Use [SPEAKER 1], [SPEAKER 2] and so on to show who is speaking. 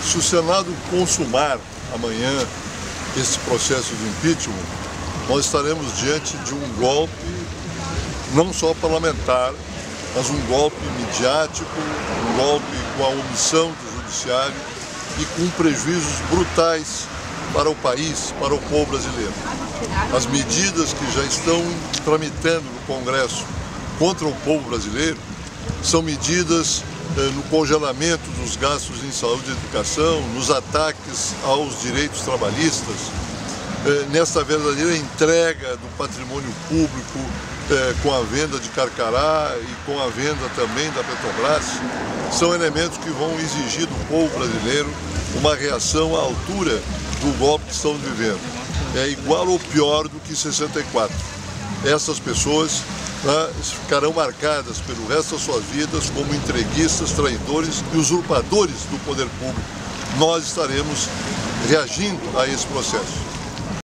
[SPEAKER 1] Se o Senado consumar amanhã esse processo de impeachment, nós estaremos diante de um golpe não só parlamentar, mas um golpe midiático, um golpe com a omissão do judiciário e com prejuízos brutais para o país, para o povo brasileiro. As medidas que já estão tramitando no Congresso contra o povo brasileiro são medidas no congelamento dos gastos em saúde e educação, nos ataques aos direitos trabalhistas, nessa verdadeira entrega do patrimônio público com a venda de Carcará e com a venda também da Petrobras, são elementos que vão exigir do povo brasileiro uma reação à altura do golpe que estão vivendo. É igual ou pior do que 64. Essas pessoas ficarão marcadas pelo resto das suas vidas como entreguistas, traidores e usurpadores do poder público. Nós estaremos reagindo a esse processo.